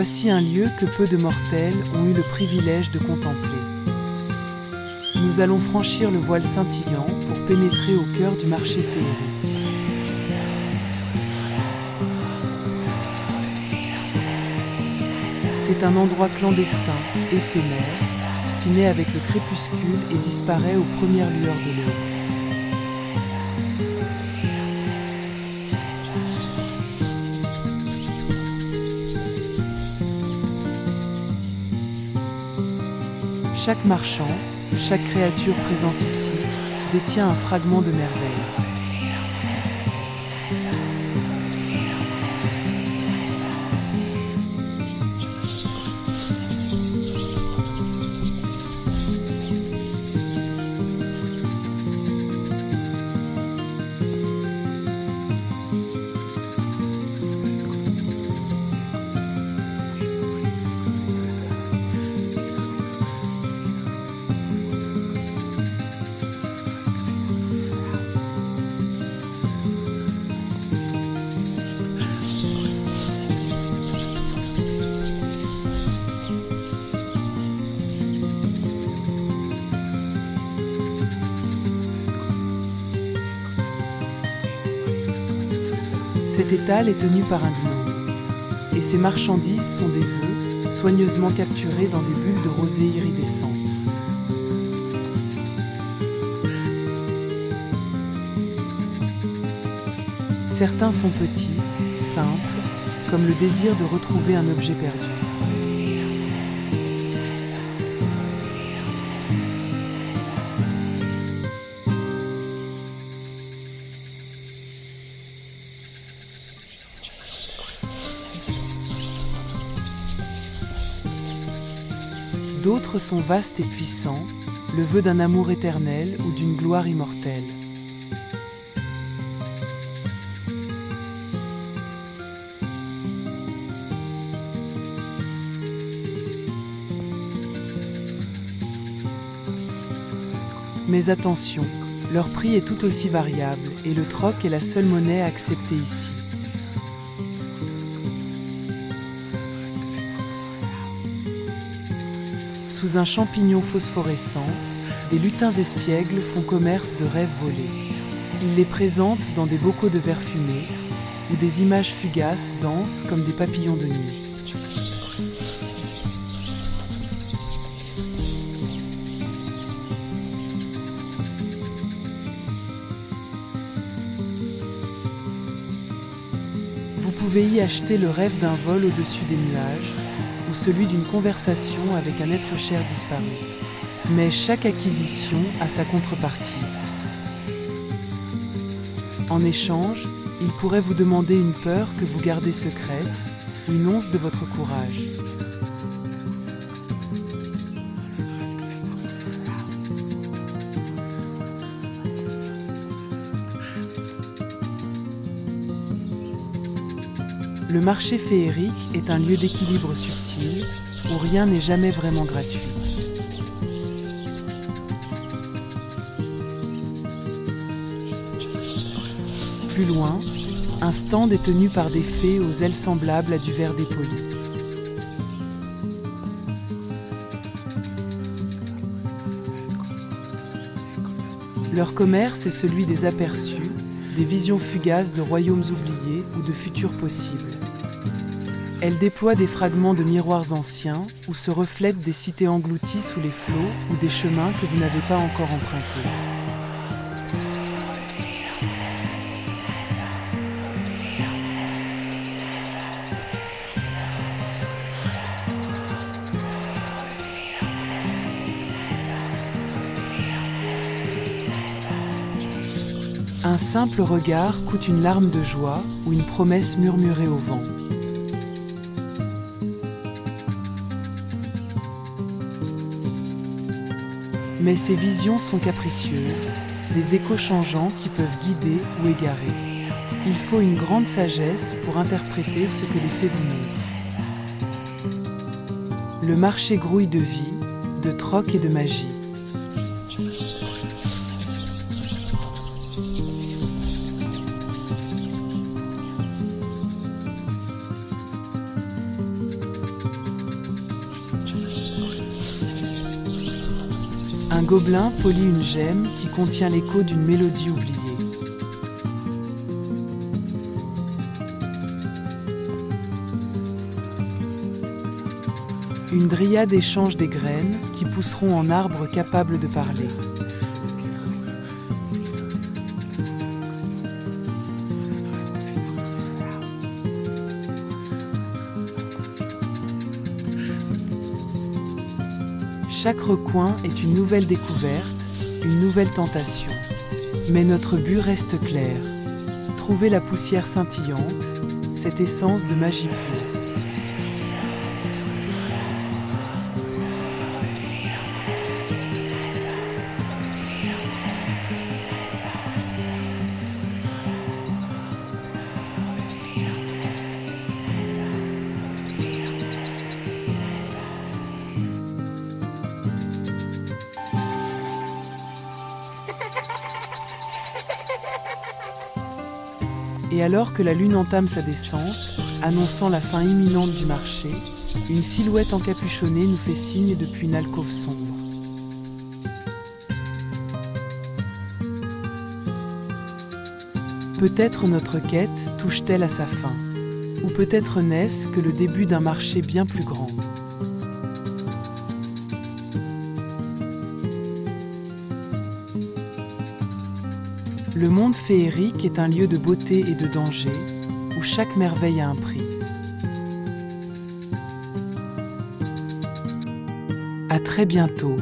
voici un lieu que peu de mortels ont eu le privilège de contempler. Nous allons franchir le voile scintillant pour pénétrer au cœur du marché féerique. C'est un endroit clandestin, éphémère, qui naît avec le crépuscule et disparaît aux premières lueurs de l'aube. Chaque marchand, chaque créature présente ici, détient un fragment de merveille. Cet étal est tenu par un gnome, et ses marchandises sont des vœux soigneusement capturés dans des bulles de rosée iridescentes. Certains sont petits, simples, comme le désir de retrouver un objet perdu. D'autres sont vastes et puissants, le vœu d'un amour éternel ou d'une gloire immortelle. Mais attention, leur prix est tout aussi variable et le troc est la seule monnaie acceptée ici. Sous un champignon phosphorescent, des lutins espiègles font commerce de rêves volés. Ils les présentent dans des bocaux de verre fumé, où des images fugaces dansent comme des papillons de nuit. Vous pouvez y acheter le rêve d'un vol au-dessus des nuages, ou celui d'une conversation avec un être cher disparu. Mais chaque acquisition a sa contrepartie. En échange, il pourrait vous demander une peur que vous gardez secrète, une once de votre courage. Le marché féerique est un lieu d'équilibre subtil où rien n'est jamais vraiment gratuit. Plus loin, un stand est tenu par des fées aux ailes semblables à du verre dépoli. Leur commerce est celui des aperçus, des visions fugaces de royaumes oubliés ou de futurs possibles. Elles déploient des fragments de miroirs anciens où se reflètent des cités englouties sous les flots ou des chemins que vous n'avez pas encore empruntés. Un simple regard coûte une larme de joie ou une promesse murmurée au vent. Mais ces visions sont capricieuses, des échos changeants qui peuvent guider ou égarer. Il faut une grande sagesse pour interpréter ce que les fées vous montrent. Le marché grouille de vie, de troc et de magie. Un gobelin polit une gemme qui contient l'écho d'une mélodie oubliée. Une dryade échange des graines qui pousseront en arbres capables de parler. Chaque recoin est une nouvelle découverte, une nouvelle tentation. Mais notre but reste clair. Trouver la poussière scintillante, cette essence de magie pure. Et alors que la lune entame sa descente, annonçant la fin imminente du marché, une silhouette encapuchonnée nous fait signe depuis une alcôve sombre. Peut-être notre quête touche-t-elle à sa fin, ou peut-être n'est-ce que le début d'un marché bien plus grand. Le monde féerique est un lieu de beauté et de danger, où chaque merveille a un prix. À très bientôt.